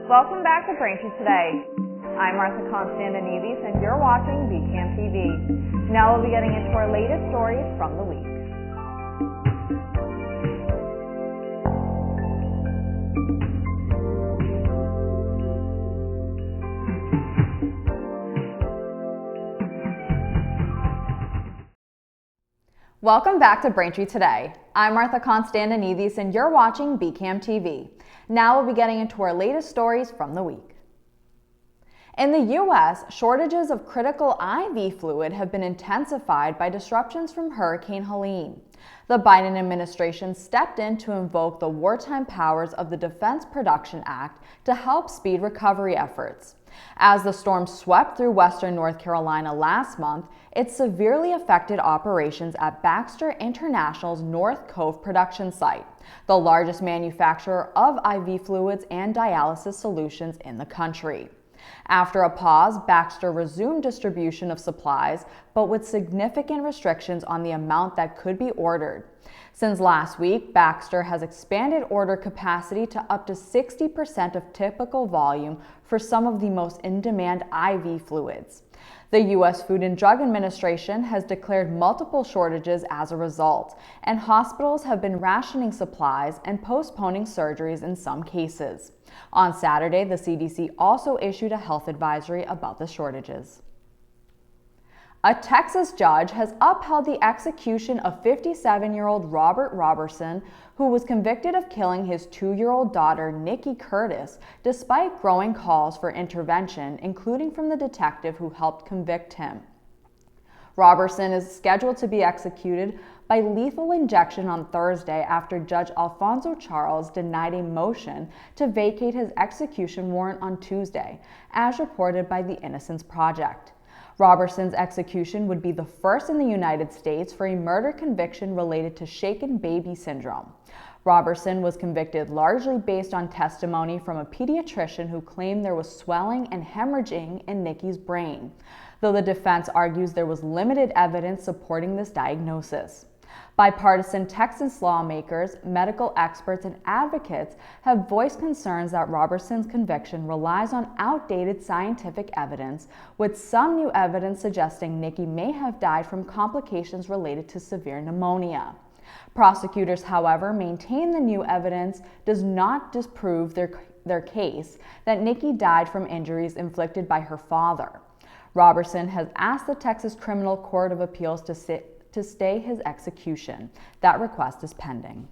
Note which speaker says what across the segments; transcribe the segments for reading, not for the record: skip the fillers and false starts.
Speaker 1: Welcome back to Braintree Today. I'm Martha Konstandinidis and you're watching BCAM TV. Now we'll be getting into our latest stories from the week. Welcome back to Braintree Today. I'm Martha Konstandinidis and you're watching BCAM TV. Now we'll be getting into our latest stories from the week. In the U.S., shortages of critical IV fluid have been intensified by disruptions from Hurricane Helene. The Biden administration stepped in to invoke the wartime powers of the Defense Production Act to help speed recovery efforts. As the storm swept through western North Carolina last month, it severely affected operations at Baxter International's North Cove production site, the largest manufacturer of IV fluids and dialysis solutions in the country. After a pause, Baxter resumed distribution of supplies, but with significant restrictions on the amount that could be ordered. Since last week, Baxter has expanded order capacity to up to 60% of typical volume for some of the most in-demand IV fluids. The U.S. Food and Drug Administration has declared multiple shortages as a result, and hospitals have been rationing supplies and postponing surgeries in some cases. On Saturday, the CDC also issued a health advisory about the shortages. A Texas judge has upheld the execution of 57-year-old Robert Robertson, who was convicted of killing his 2-year-old daughter, Nikki Curtis, despite growing calls for intervention, including from the detective who helped convict him. Robertson is scheduled to be executed by lethal injection on Thursday after Judge Alfonso Charles denied a motion to vacate his execution warrant on Tuesday, as reported by the Innocence Project. Robertson's execution would be the first in the United States for a murder conviction related to shaken baby syndrome. Robertson was convicted largely based on testimony from a pediatrician who claimed there was swelling and hemorrhaging in Nikki's brain, though the defense argues there was limited evidence supporting this diagnosis. Bipartisan Texas lawmakers, medical experts, and advocates have voiced concerns that Robertson's conviction relies on outdated scientific evidence, with some new evidence suggesting Nikki may have died from complications related to severe pneumonia. Prosecutors, however, maintain the new evidence does not disprove their case that Nikki died from injuries inflicted by her father. Robertson has asked the Texas Criminal Court of Appeals to stay his execution. That request is pending.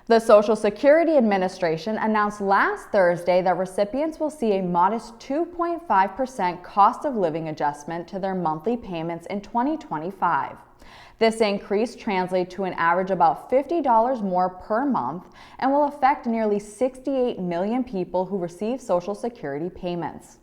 Speaker 1: The Social Security Administration announced last Thursday that recipients will see a modest 2.5% cost of living adjustment to their monthly payments in 2025. This increase translates to an average about $50 more per month and will affect nearly 68 million people who receive Social Security payments.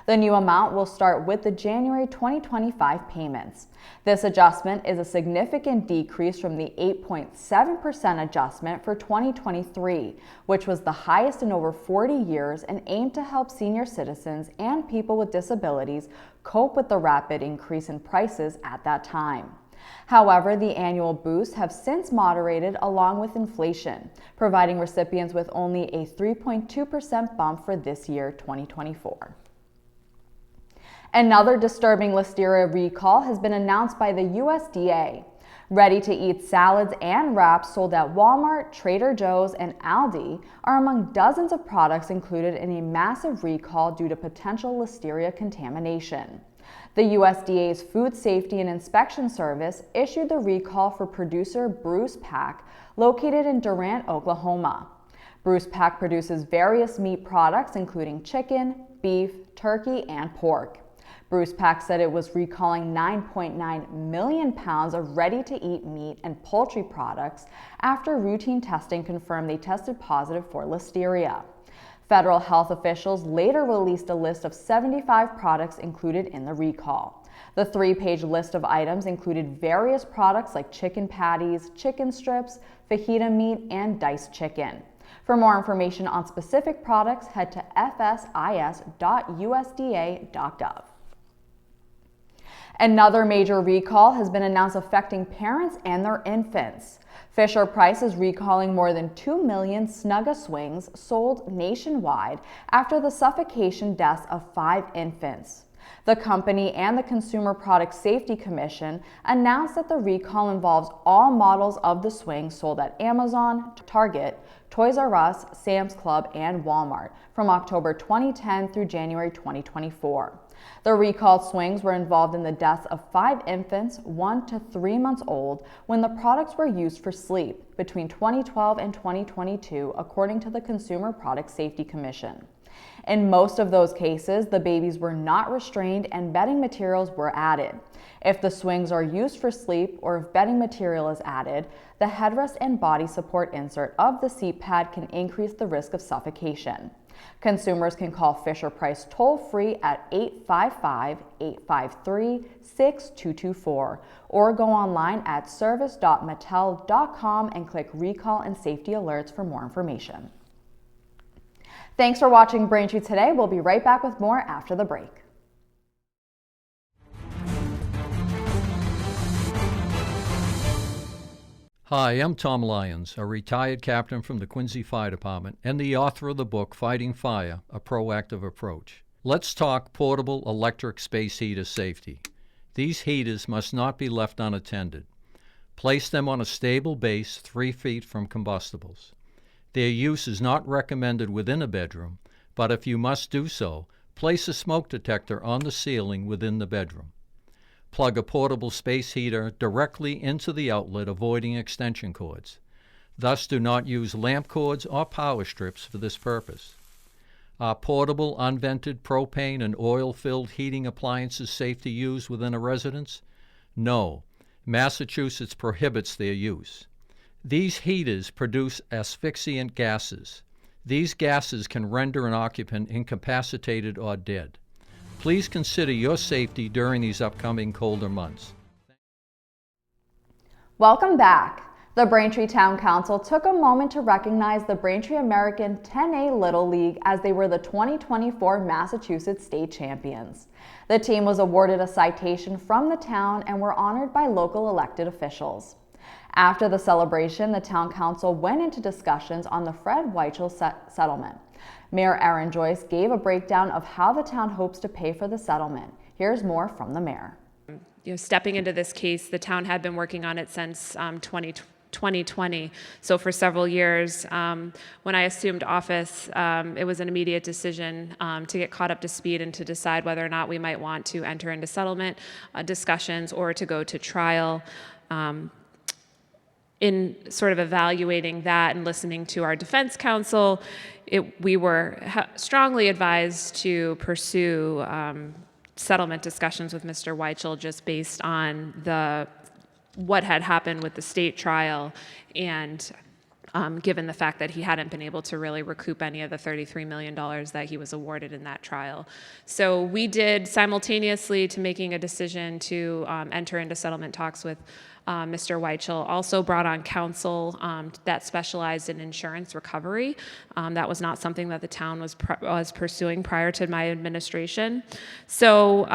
Speaker 1: The new amount will start with the January 2025 payments. This adjustment is a significant decrease from the 8.7% adjustment for 2023, which was the highest in over 40 years and aimed to help senior citizens and people with disabilities cope with the rapid increase in prices at that time. However, the annual boosts have since moderated along with inflation, providing recipients with only a 3.2% bump for this year, 2024. Another disturbing listeria recall has been announced by the USDA. Ready-to-eat salads and wraps sold at Walmart, Trader Joe's, and Aldi are among dozens of products included in a massive recall due to potential listeria contamination. The USDA's Food Safety and Inspection Service issued the recall for producer Bruce Pack, located in Durant, Oklahoma. Bruce Pack produces various meat products including chicken, beef, turkey, and pork. Bruce Pack said it was recalling 9.9 million pounds of ready-to-eat meat and poultry products after routine testing confirmed they tested positive for listeria. Federal health officials later released a list of 75 products included in the recall. The 3-page list of items included various products like chicken patties, chicken strips, fajita meat, and diced chicken. For more information on specific products, head to fsis.usda.gov. Another major recall has been announced affecting parents and their infants. Fisher-Price is recalling more than 2 million Snugga swings sold nationwide after the suffocation deaths of 5 infants. The company and the Consumer Product Safety Commission announced that the recall involves all models of the swing sold at Amazon, Target, Toys R Us, Sam's Club, and Walmart from October 2010 through January 2024. The recalled swings were involved in the deaths of 5 infants, 1 to 3 months old, when the products were used for sleep between 2012 and 2022, according to the Consumer Product Safety Commission. In most of those cases, the babies were not restrained and bedding materials were added. If the swings are used for sleep or if bedding material is added, the headrest and body support insert of the seat pad can increase the risk of suffocation. Consumers can call Fisher-Price toll-free at 855-853-6224 or go online at service.mattel.com and click Recall and Safety Alerts for more information. Thanks for watching Braintree today. We'll be right back with more after the break.
Speaker 2: Hi, I'm Tom Lyons, a retired captain from the Quincy Fire Department and the author of the book Fighting Fire, A Proactive Approach. Let's talk portable electric space heater safety. These heaters must not be left unattended. Place them on a stable base 3 feet from combustibles. Their use is not recommended within a bedroom, but if you must do so, place a smoke detector on the ceiling within the bedroom. Plug a portable space heater directly into the outlet, avoiding extension cords. Thus, do not use lamp cords or power strips for this purpose. Are portable, unvented propane and oil-filled heating appliances safe to use within a residence? No. Massachusetts prohibits their use. These heaters produce asphyxiant gases. These gases can render an occupant incapacitated or dead. Please consider your safety during these upcoming colder months.
Speaker 1: Welcome back. The Braintree Town Council took a moment to recognize the Braintree American 10A Little League as they were the 2024 Massachusetts State Champions. The team was awarded a citation from the town and were honored by local elected officials. After the celebration, the Town Council went into discussions on the Fred Weichel settlement. Mayor Aaron Joyce gave a breakdown of how the town hopes to pay for the settlement. Here's more from the mayor.
Speaker 3: Stepping into this case, the town had been working on it since 2020. So for several years, when I assumed office, it was an immediate decision to get caught up to speed and to decide whether or not we might want to enter into settlement discussions or to go to trial. In sort of evaluating that and listening to our defense counsel, we were strongly advised to pursue settlement discussions with Mr. Weichel just based on what had happened with the state trial and given the fact that he hadn't been able to really recoup any of the $33 million that he was awarded in that trial. So we did, simultaneously to making a decision to enter into settlement talks with Mr. Weichel, also brought on counsel that specialized in insurance recovery. That was not something that the town was pursuing prior to my administration. So,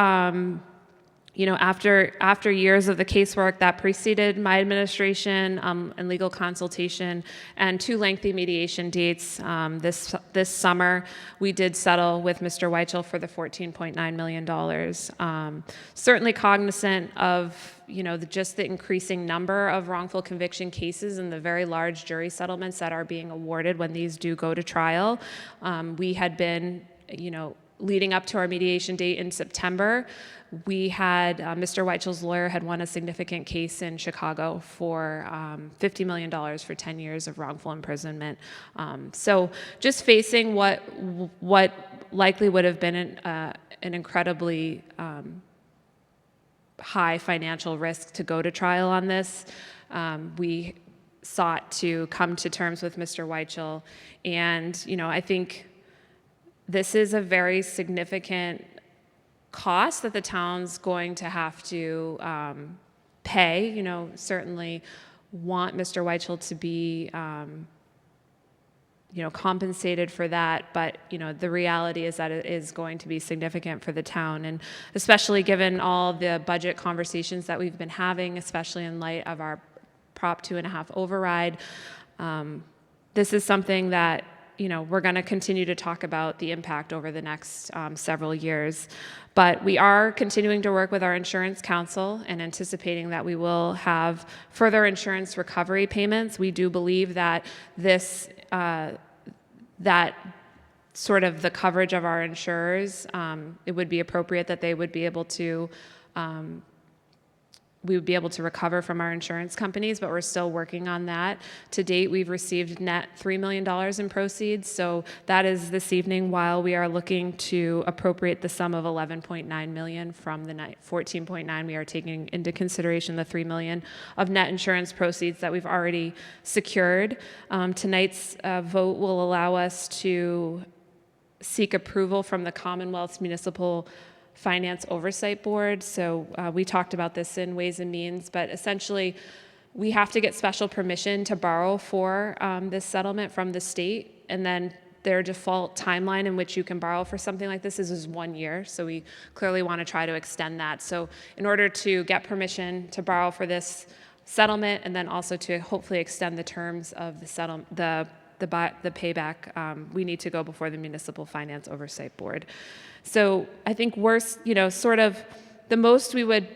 Speaker 3: after years of the casework that preceded my administration and legal consultation and 2 lengthy mediation dates this summer, we did settle with Mr. Weichel for the $14.9 million. Certainly cognizant of just the increasing number of wrongful conviction cases and the very large jury settlements that are being awarded when these do go to trial. We had been, leading up to our mediation date in September, we had Mr. Weichel's lawyer had won a significant case in Chicago for $50 million for 10 years of wrongful imprisonment. So just facing what likely would have been an incredibly high financial risk to go to trial on this, we sought to come to terms with Mr. Weichel. And, I think this is a very significant cost that the town's going to have to pay. Certainly want Mr. Weichel to be compensated for that, but the reality is that it is going to be significant for the town, and especially given all the budget conversations that we've been having, especially in light of our Prop 2.5 override. This is something that we're going to continue to talk about the impact over the next several years. But we are continuing to work with our insurance counsel and anticipating that we will have further insurance recovery payments. We do believe that that sort of the coverage of our insurers, it would be appropriate that they would be able to we would be able to recover from our insurance companies, but we're still working on that. To date, we've received net $3 million in proceeds, so that is this evening while we are looking to appropriate the sum of $11.9 million from the $14.9. We are taking into consideration the $3 million of net insurance proceeds that we've already secured. Tonight's vote will allow us to seek approval from the Commonwealth's Municipal Finance Oversight Board. So we talked about this in Ways and Means, but essentially we have to get special permission to borrow for this settlement from the state, and then their default timeline in which you can borrow for something like this is 1 year. So we clearly want to try to extend that. So in order to get permission to borrow for this settlement, and then also to hopefully extend the terms of the settlement, the payback, we need to go before the Municipal Finance Oversight Board. So I think sort of the most we would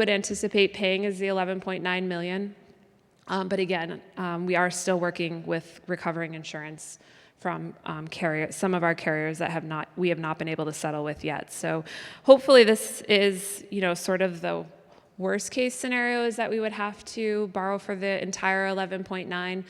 Speaker 3: anticipate paying is the $11.9 million. But again, we are still working with recovering insurance from some of our carriers that we have not been able to settle with yet. So hopefully this is sort of the worst case scenario, is that we would have to borrow for the entire 11.9,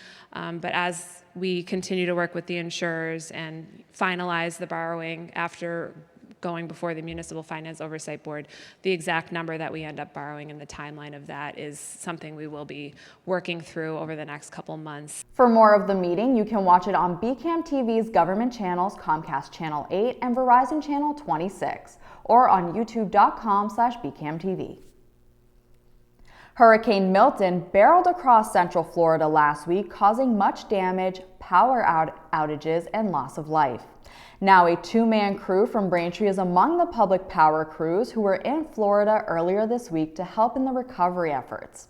Speaker 3: but as we continue to work with the insurers and finalize the borrowing after going before the Municipal Finance Oversight Board, the exact number that we end up borrowing and the timeline of that is something we will be working through over the next couple months.
Speaker 1: For more of the meeting, you can watch it on BCAM TV's government channels, Comcast Channel 8 and Verizon Channel 26, or on youtube.com/BCAMTV. Hurricane Milton barreled across Central Florida last week, causing much damage, power outages, and loss of life. Now a two-man crew from Braintree is among the public power crews who were in Florida earlier this week to help in the recovery efforts.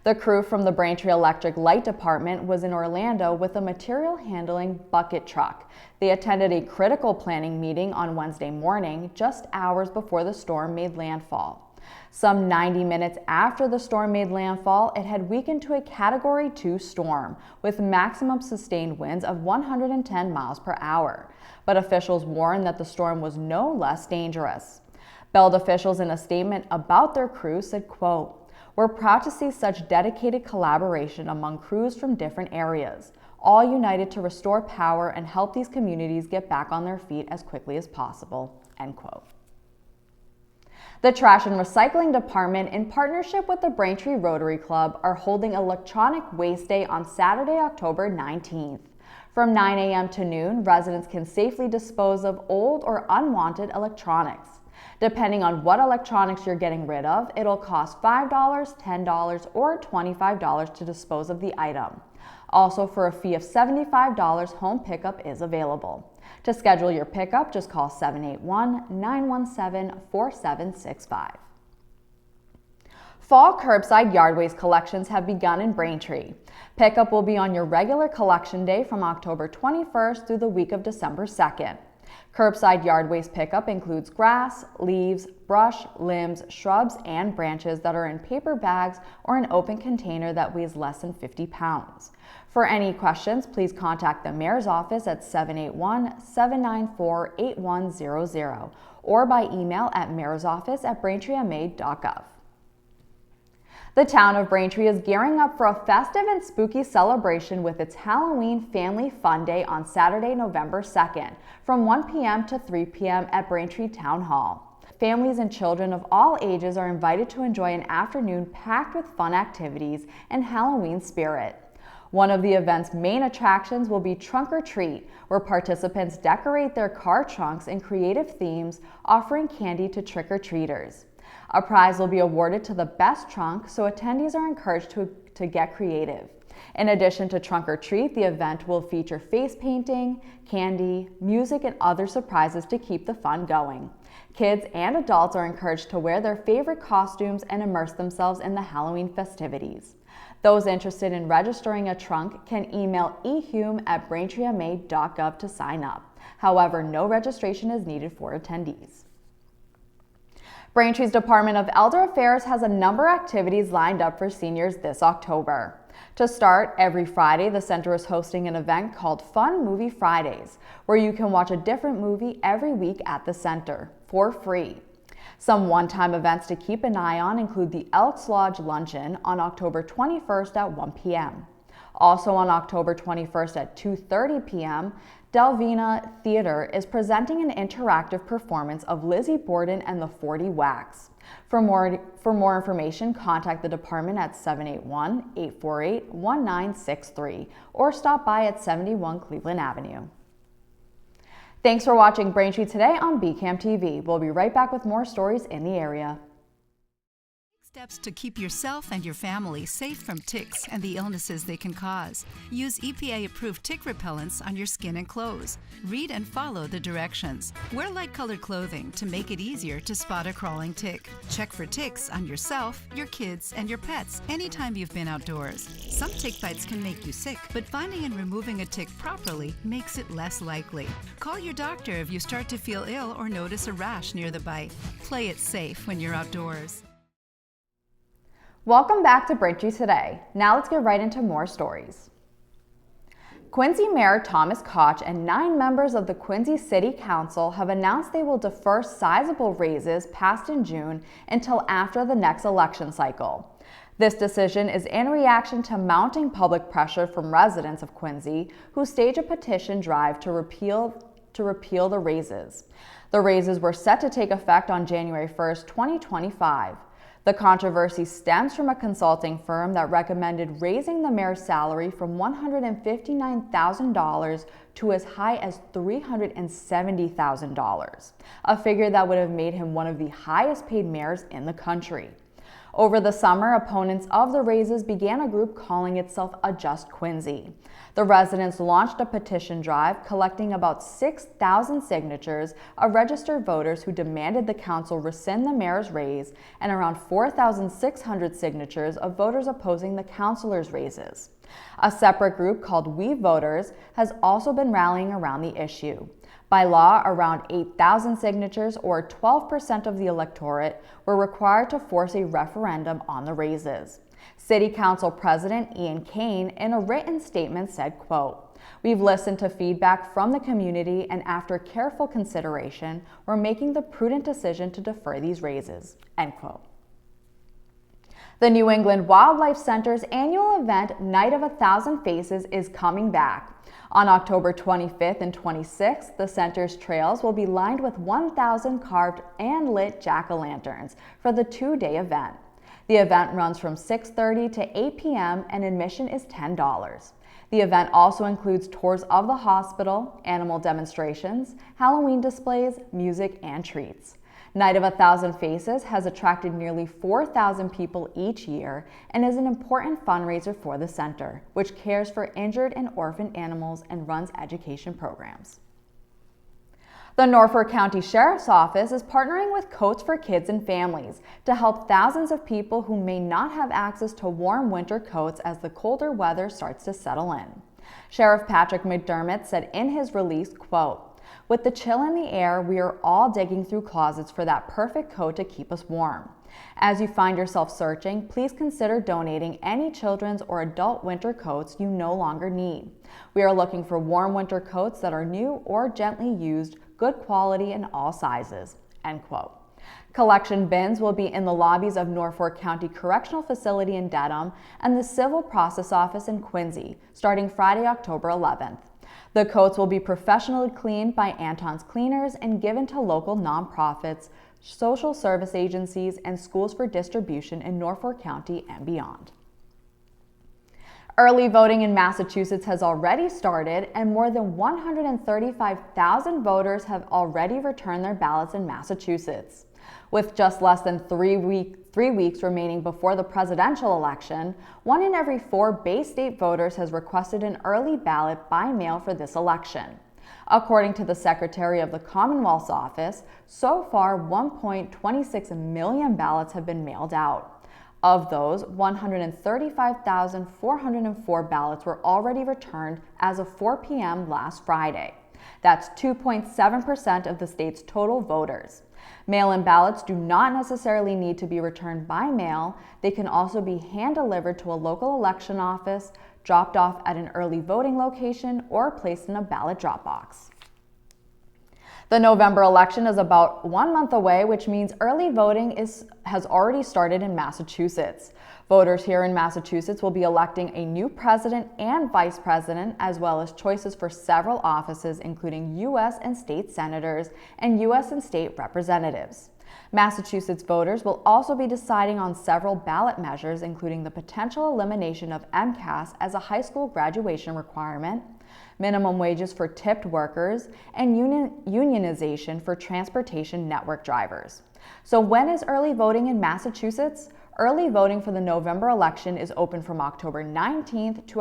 Speaker 1: The crew from the Braintree Electric Light Department was in Orlando with a material handling bucket truck. They attended a critical planning meeting on Wednesday morning, just hours before the storm made landfall. Some 90 minutes after the storm made landfall, it had weakened to a Category 2 storm with maximum sustained winds of 110 miles per hour. But officials warned that the storm was no less dangerous. BELD officials in a statement about their crew said, quote, "We're proud to see such dedicated collaboration among crews from different areas, all united to restore power and help these communities get back on their feet as quickly as possible," end quote. The Trash and Recycling Department, in partnership with the Braintree Rotary Club, are holding Electronic Waste Day on Saturday, October 19th. From 9 a.m. to noon, residents can safely dispose of old or unwanted electronics. Depending on what electronics you're getting rid of, it'll cost $5, $10, or $25 to dispose of the item. Also, for a fee of $75, home pickup is available. To schedule your pickup, just call 781-917-4765. Fall curbside yard waste collections have begun in Braintree. Pickup will be on your regular collection day from October 21st through the week of December 2nd. Curbside yard waste pickup includes grass, leaves, brush, limbs, shrubs, and branches that are in paper bags or an open container that weighs less than 50 pounds. For any questions, please contact the Mayor's office at 781-794-8100 or by email at mayorsoffice@braintreema.gov. The town of Braintree is gearing up for a festive and spooky celebration with its Halloween Family Fun Day on Saturday, November 2nd, from 1 p.m. to 3 p.m. at Braintree Town Hall. Families and children of all ages are invited to enjoy an afternoon packed with fun activities and Halloween spirit. One of the event's main attractions will be Trunk or Treat, where participants decorate their car trunks in creative themes, offering candy to trick-or-treaters. A prize will be awarded to the best trunk, so attendees are encouraged to get creative. In addition to Trunk or Treat, the event will feature face painting, candy, music, and other surprises to keep the fun going. Kids and adults are encouraged to wear their favorite costumes and immerse themselves in the Halloween festivities. Those interested in registering a trunk can email ehume@braintreema.gov to sign up. However, no registration is needed for attendees. Braintree's Department of Elder Affairs has a number of activities lined up for seniors this October. To start, every Friday, the center is hosting an event called Fun Movie Fridays, where you can watch a different movie every week at the center, for free. Some one-time events to keep an eye on include the Elks Lodge Luncheon on October 21st at 1 p.m. Also on October 21st at 2:30 p.m., Delvina Theater is presenting an interactive performance of Lizzie Borden and the 40 Whacks. For more information, contact the department at 781-848-1963 or stop by at 71 Cleveland Avenue. Thanks for watching Braintree today on BCAM TV. We'll be right back with more stories in the area.
Speaker 4: Steps to keep yourself and your family safe from ticks and the illnesses they can cause. Use EPA-approved tick repellents on your skin and clothes. Read and follow the directions. Wear light-colored clothing to make it easier to spot a crawling tick. Check for ticks on yourself, your kids, and your pets anytime you've been outdoors. Some tick bites can make you sick, but finding and removing a tick properly makes it less likely. Call your doctor if you start to feel ill or notice a rash near the bite. Play it safe when you're outdoors.
Speaker 1: Welcome back to Braintree Today. Now let's get right into more stories. Quincy Mayor Thomas Koch and 9 members of the Quincy City Council have announced they will defer sizable raises passed in June until after the next election cycle. This decision is in reaction to mounting public pressure from residents of Quincy who staged a petition drive to repeal the raises. The raises were set to take effect on January 1st, 2025. The controversy stems from a consulting firm that recommended raising the mayor's salary from $159,000 to as high as $370,000, a figure that would have made him one of the highest paid mayors in the country. Over the summer, opponents of the raises began a group calling itself Adjust Quincy. The residents launched a petition drive collecting about 6,000 signatures of registered voters who demanded the council rescind the mayor's raise and around 4,600 signatures of voters opposing the councilor's raises. A separate group called We Voters has also been rallying around the issue. By law, around 8,000 signatures, or 12% of the electorate, were required to force a referendum on the raises. City Council President Ian Kane, in a written statement, said, quote, "We've listened to feedback from the community, and after careful consideration, we're making the prudent decision to defer these raises," end quote. The New England Wildlife Center's annual event, Night of 1,000 Faces, is coming back. On October 25th and 26th, the center's trails will be lined with 1,000 carved and lit jack-o'-lanterns for the 2-day event. The event runs from 6:30 to 8 p.m. and admission is $10. The event also includes tours of the hospital, animal demonstrations, Halloween displays, music, and treats. Night of 1,000 Faces has attracted nearly 4,000 people each year and is an important fundraiser for the center, which cares for injured and orphaned animals and runs education programs. The Norfolk County Sheriff's Office is partnering with Coats for Kids and Families to help thousands of people who may not have access to warm winter coats as the colder weather starts to settle in. Sheriff Patrick McDermott said in his release, quote, "With the chill in the air, we are all digging through closets for that perfect coat to keep us warm. As you find yourself searching, please consider donating any children's or adult winter coats you no longer need. We are looking for warm winter coats that are new or gently used, good quality in all sizes," end quote. Collection bins will be in the lobbies of Norfolk County Correctional Facility in Dedham and the Civil Process Office in Quincy, starting Friday, October 11th. The coats will be professionally cleaned by Anton's Cleaners and given to local nonprofits, social service agencies, and schools for distribution in Norfolk County and beyond. Early voting in Massachusetts has already started, and more than 135,000 voters have already returned their ballots in Massachusetts. With just less than 3 weeks remaining before the presidential election, 1 in every 4 Bay State voters has requested an early ballot by mail for this election. According to the Secretary of the Commonwealth's office, so far 1.26 million ballots have been mailed out. Of those, 135,404 ballots were already returned as of 4 p.m. last Friday. That's 2.7% of the state's total voters. Mail-in ballots do not necessarily need to be returned by mail. They can also be hand-delivered to a local election office, dropped off at an early voting location, or placed in a ballot drop box. The November election is about 1 month away, which means early voting has already started in Massachusetts. Voters here in Massachusetts will be electing a new president and vice president, as well as choices for several offices, including U.S. and state senators and U.S. and state representatives. Massachusetts voters will also be deciding on several ballot measures, including the potential elimination of MCAS as a high school graduation requirement, minimum wages for tipped workers, and unionization for transportation network drivers. So when is early voting in Massachusetts? Early voting for the November election is open from October 19th to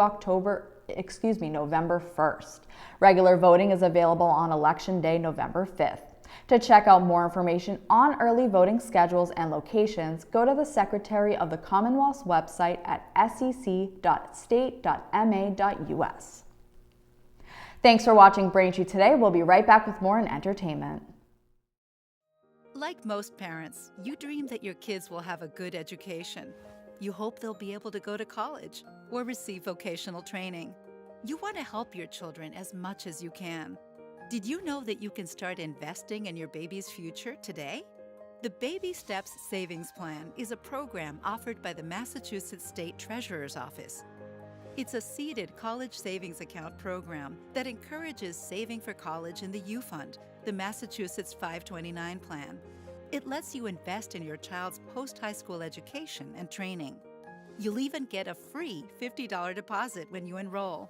Speaker 1: November 1st. Regular voting is available on Election Day, November 5th. To check out more information on early voting schedules and locations, go to the Secretary of the Commonwealth's website at sec.state.ma.us. Thanks for watching Braintree today. We'll be right back with more in entertainment.
Speaker 4: Like most parents, you dream that your kids will have a good education. You hope they'll be able to go to college or receive vocational training. You want to help your children as much as you can. Did you know that you can start investing in your baby's future today? The Baby Steps Savings Plan is a program offered by the Massachusetts State Treasurer's Office. It's a seeded college savings account program that encourages saving for college in the U Fund, the Massachusetts 529 plan. It lets you invest in your child's post-high school education and training. You'll even get a free $50 deposit when you enroll.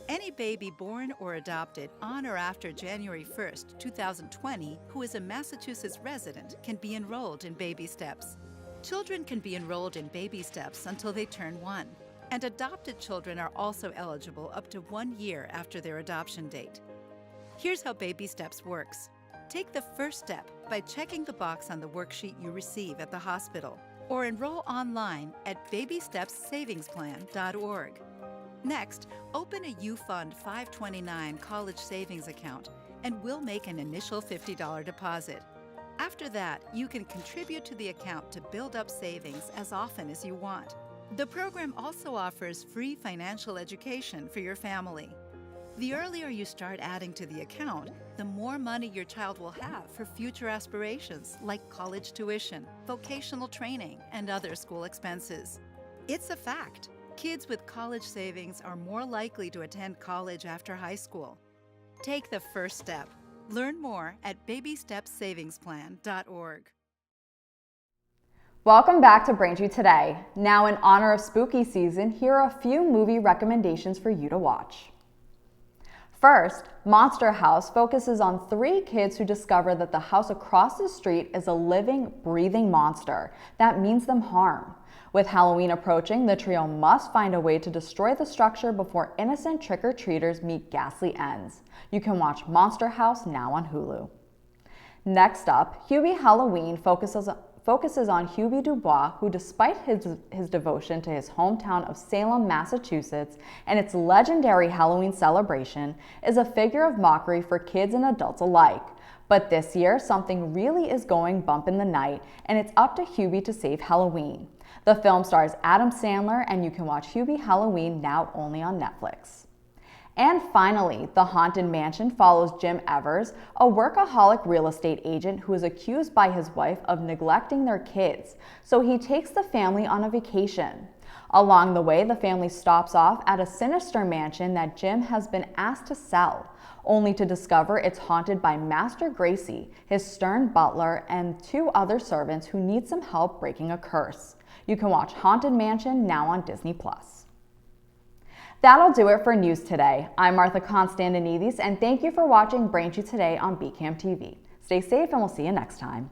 Speaker 4: Any baby born or adopted on or after January 1st, 2020, who is a Massachusetts resident can be enrolled in Baby Steps. Children can be enrolled in Baby Steps until they turn 1, and adopted children are also eligible up to 1 year after their adoption date. Here's how Baby Steps works. Take the first step by checking the box on the worksheet you receive at the hospital, or enroll online at babystepssavingsplan.org. Next, open a U Fund 529 college savings account, and we'll make an initial $50 deposit. After that, you can contribute to the account to build up savings as often as you want. The program also offers free financial education for your family. The earlier you start adding to the account, the more money your child will have for future aspirations like college tuition, vocational training, and other school expenses. It's a fact. Kids with college savings are more likely to attend college after high school. Take the first step. Learn more at babystepssavingsplan.org.
Speaker 1: Welcome back to Braintree today. Now, in honor of spooky season, here are a few movie recommendations for you to watch. First, Monster House focuses on 3 kids who discover that the house across the street is a living, breathing monster that means them harm. With Halloween approaching, the trio must find a way to destroy the structure before innocent trick-or-treaters meet ghastly ends. You can watch Monster House now on Hulu. Next up, Hubie Halloween focuses on Hubie Dubois, who despite his devotion to his hometown of Salem, Massachusetts, and its legendary Halloween celebration, is a figure of mockery for kids and adults alike. But this year, something really is going bump in the night, and it's up to Hubie to save Halloween. The film stars Adam Sandler, and you can watch Hubie Halloween now only on Netflix. And finally, The Haunted Mansion follows Jim Evers, a workaholic real estate agent who is accused by his wife of neglecting their kids, so he takes the family on a vacation. Along the way, the family stops off at a sinister mansion that Jim has been asked to sell, only to discover it's haunted by Master Gracie, his stern butler, and 2 other servants who need some help breaking a curse. You can watch Haunted Mansion now on Disney+. That'll do it for news today. I'm Martha Konstandinidis, and thank you for watching Braintree today on BCAM TV. Stay safe, and we'll see you next time.